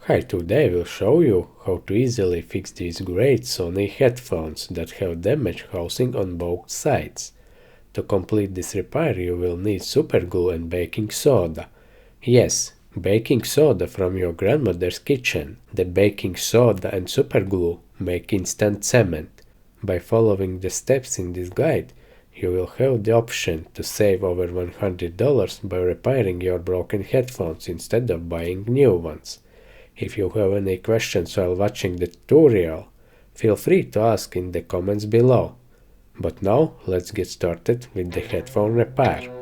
Hi, today we'll show you how to easily fix these great Sony headphones that have damaged housing on both sides. To complete this repair you will need superglue and baking soda. Yes, baking soda from your grandmother's kitchen. The baking soda and superglue make instant cement. By following the steps in this guide, you will have the option to save over $100 by repairing your broken headphones instead of buying new ones. If you have any questions while watching the tutorial, feel free to ask in the comments below. But now let's get started with the headphone repair.